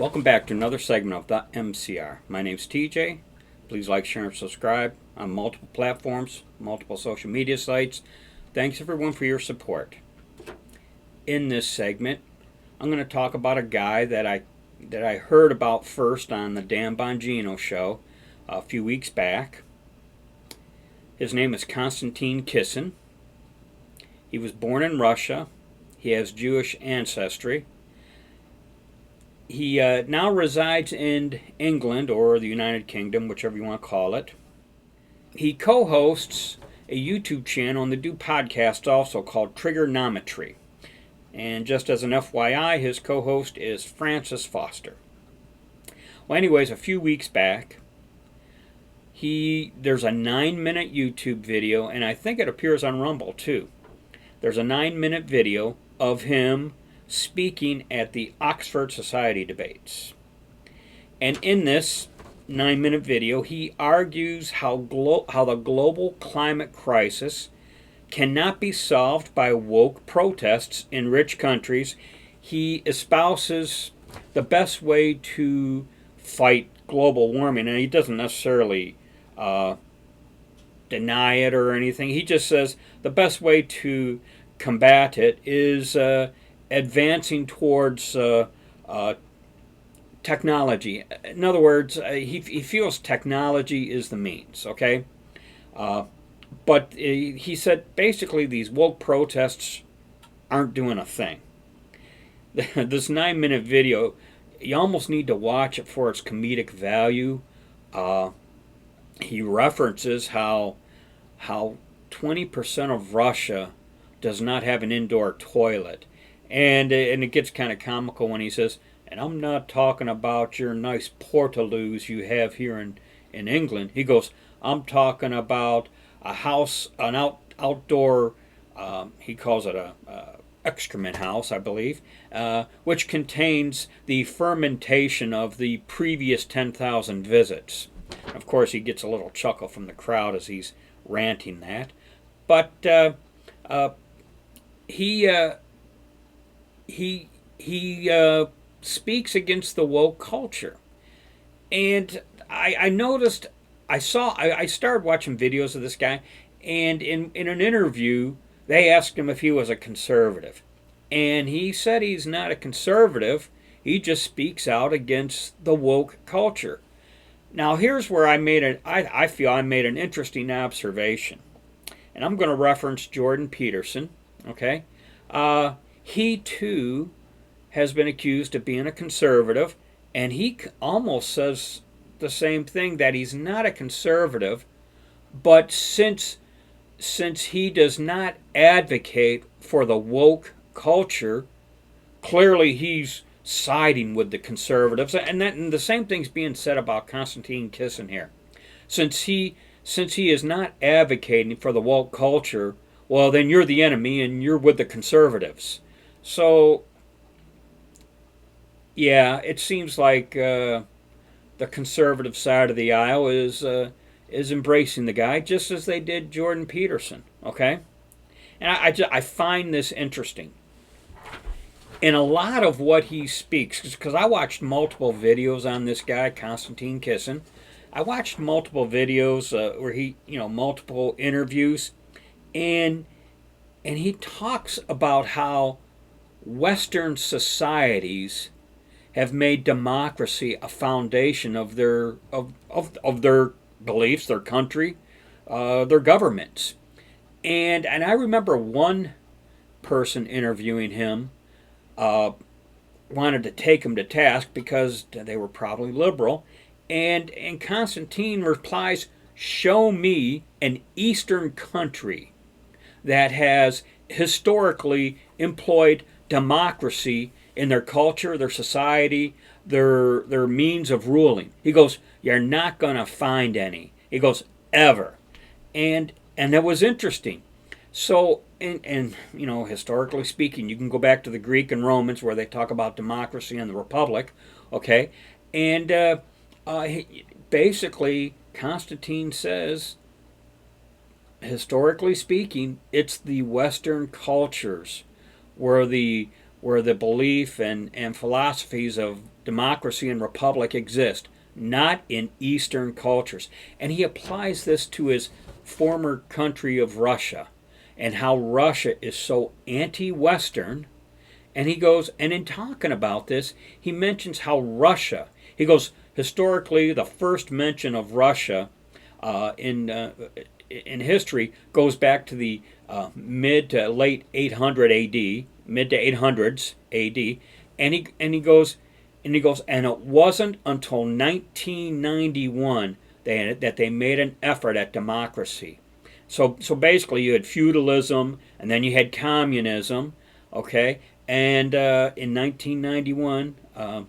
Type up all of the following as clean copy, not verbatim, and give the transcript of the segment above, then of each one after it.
Welcome back to another segment of the MCR. My name's TJ. Please like, share, and subscribe on multiple platforms, multiple social media sites. Thanks everyone for your support. In this segment, I'm going to talk about a guy that I heard about first on the Dan Bongino show a few weeks back. His name is Konstantin Kisin. He was born in Russia. He has Jewish ancestry. He now resides in England or the United Kingdom, whichever you want to call it. He co-hosts a YouTube channel and they do podcasts also called Triggernometry. And just as an FYI, his co-host is Francis Foster. Well, anyways, a few weeks back, there's a 9-minute YouTube video, and I think it appears on Rumble too. There's a 9-minute video of him speaking at the Oxford Society debates. And in this 9-minute video, he argues how the global climate crisis cannot be solved by woke protests in rich countries. He espouses the best way to fight global warming, and he doesn't necessarily deny it or anything. He just says the best way to combat it is advancing towards technology. In other words, he feels technology is the means, okay? But he said basically these woke protests aren't doing a thing. This 9-minute video, you almost need to watch it for its comedic value. He references how 20% of Russia does not have an indoor toilet. And it gets kind of comical when he says, and I'm not talking about your nice portaloos you have here in England. He goes, I'm talking about a house, an outdoor, he calls it a excrement house, I believe, which contains the fermentation of the previous 10,000 visits. Of course, he gets a little chuckle from the crowd as he's ranting that. But he speaks against the woke culture, and I noticed I started watching videos of this guy, and in an interview they asked him if he was a conservative, and he said he's not a conservative. He just speaks out against the woke culture. Now here's where I feel I made an interesting observation, and I'm going to reference Jordan Peterson. Okay. He too has been accused of being a conservative, and he almost says the same thing, that he's not a conservative, but since he does not advocate for the woke culture, clearly he's siding with the conservatives. And the same thing's being said about Konstantin Kisin here. Since he is not advocating for the woke culture, well, then you're the enemy and you're with the conservatives. So, yeah, it seems like the conservative side of the aisle is embracing the guy, just as they did Jordan Peterson. Okay, and I find this interesting. In a lot of what he speaks, because I watched multiple videos on this guy, Konstantin Kisin. I watched multiple videos where he, multiple interviews, and he talks about how Western societies have made democracy a foundation of their beliefs, their country, their governments. And I remember one person interviewing him wanted to take him to task because they were probably liberal. And Constantine replies, show me an Eastern country that has historically employed democracy in their culture, their society, their means of ruling. He goes, you're not going to find any. He goes, ever. And that was interesting. So, and historically speaking, you can go back to the Greek and Romans where they talk about democracy and the republic, okay? And basically, Constantine says, historically speaking, it's the Western cultures where the where the belief and philosophies of democracy and republic exist, not in Eastern cultures. And he applies this to his former country of Russia and how Russia is so anti-Western. And he goes, and in talking about this, he mentions how Russia, he goes, historically, the first mention of Russia in history goes back to the mid to late 800 A.D., mid to 800s A.D., and he goes, and it wasn't until 1991 that they made an effort at democracy. So basically, you had feudalism, and then you had communism, okay? And in 1991, the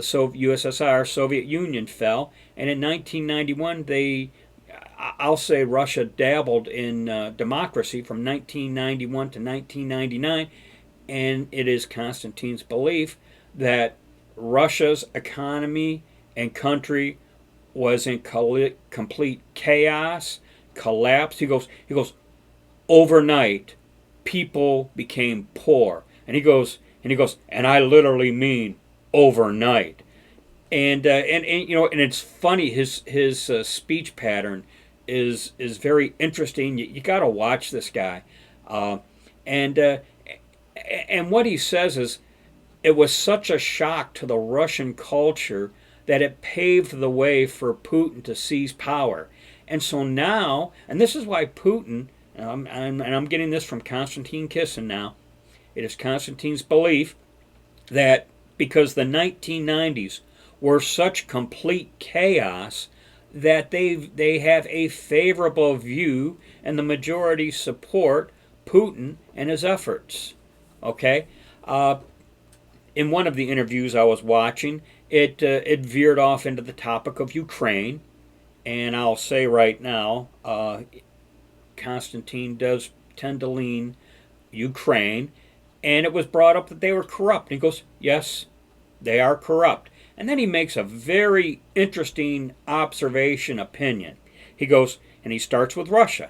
USSR, Soviet Union, fell, and in 1991, I'll say Russia dabbled in democracy from 1991 to 1999, and it is Konstantin's belief that Russia's economy and country was in complete chaos, collapse. He goes, overnight, people became poor, and he goes, and I literally mean overnight. And it's funny. His speech pattern is very interesting. You got to watch this guy, and what he says is, it was such a shock to the Russian culture that it paved the way for Putin to seize power. And so now, and this is why Putin, and I'm getting this from Konstantin Kisin now, it is Konstantin's belief that because the 1990s were such complete chaos that they have a favorable view and the majority support Putin and his efforts. Okay? In one of the interviews I was watching, it veered off into the topic of Ukraine, and I'll say right now, Konstantin does tend to lean Ukraine, and it was brought up that they were corrupt. And he goes, yes, they are corrupt. And then he makes a very interesting observation opinion. He goes, and he starts with Russia.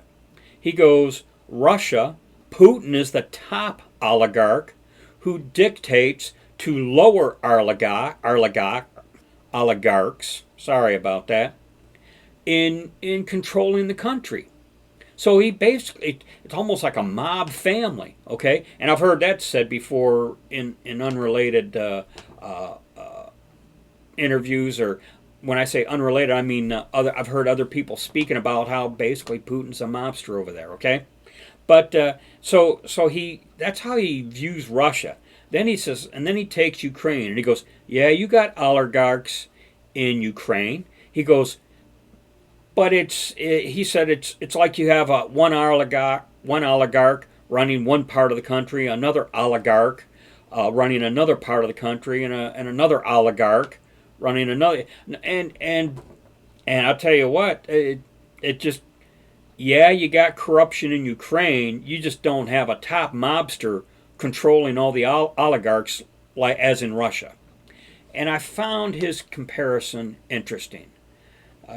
He goes, Russia, Putin is the top oligarch who dictates to lower oligarchs, sorry about that, in controlling the country. So he basically, it's almost like a mob family, okay? And I've heard that said before in unrelated interviews, or when I say unrelated, I mean I've heard other people speaking about how basically Putin's a mobster over there, okay? But so that's how he views Russia. Then he says, and then he takes Ukraine, and he goes, yeah, you got oligarchs in Ukraine. He goes, but he said it's like you have one oligarch running one part of the country, another oligarch running another part of the country, and another oligarch running another. And I'll tell you what, it just, yeah, you got corruption in Ukraine. You just don't have a top mobster controlling all the oligarchs like as in Russia. And I found his comparison interesting.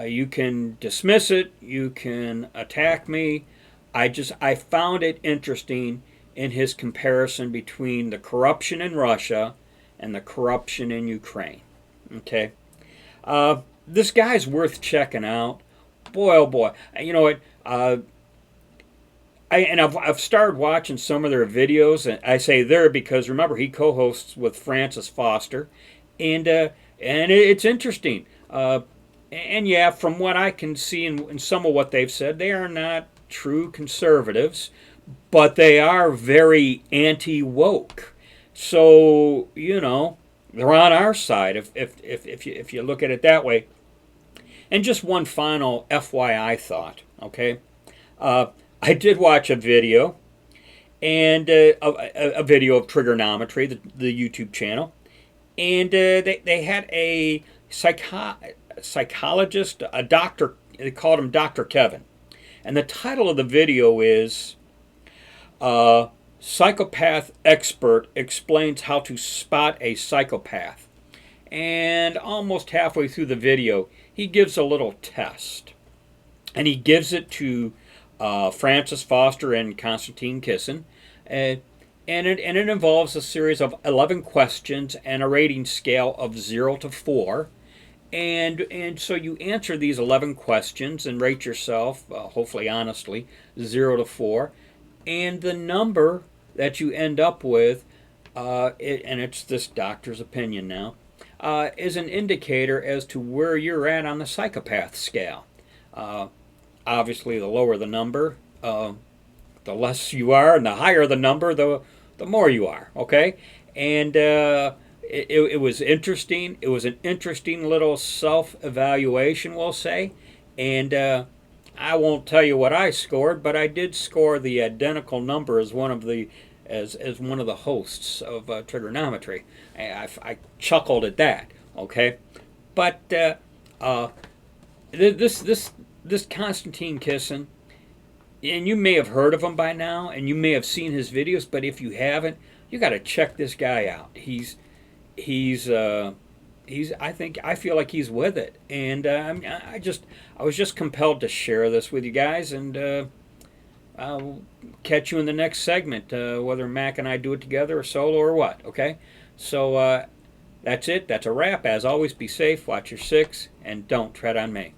You can dismiss it, you can attack me. I found it interesting in his comparison between the corruption in Russia and the corruption in Ukraine. Okay, this guy's worth checking out. Boy, oh boy, you know what? I've started watching some of their videos, and I say there because remember he co-hosts with Francis Foster, and it's interesting. And yeah, from what I can see in some of what they've said, they are not true conservatives, but they are very anti-woke. So they're on our side if you look at it that way. And just one final FYI thought, okay? I did watch a video, and a video of Triggernometry, the YouTube channel, and they had a psychologist, a doctor. They called him Dr. Kevin, and the title of the video is "Psychopath Expert Explains How to Spot a Psychopath." And almost halfway through the video, he gives a little test, and he gives it to Francis Foster and Konstantin Kisin, and and it involves a series of 11 questions and a rating scale of 0 to 4. And so you answer these 11 questions and rate yourself, hopefully honestly, 0 to 4. And the number that you end up with, and it's this doctor's opinion now, is an indicator as to where you're at on the psychopath scale. Obviously, the lower the number, the less you are, and the higher the number, the more you are. Okay, and it was interesting. It was an interesting little self-evaluation, we'll say, and I won't tell you what I scored, but I did score the identical number as one of the hosts of Triggernometry. I chuckled at that. Okay, but this Konstantin Kisin, and you may have heard of him by now, and you may have seen his videos, but if you haven't, you got to check this guy out. I feel like he's with it, and I was just compelled to share this with you guys, and I'll catch you in the next segment, whether Mac and I do it together or solo or what. Okay, so that's it. That's a wrap. As always, be safe, watch your six, and don't tread on me.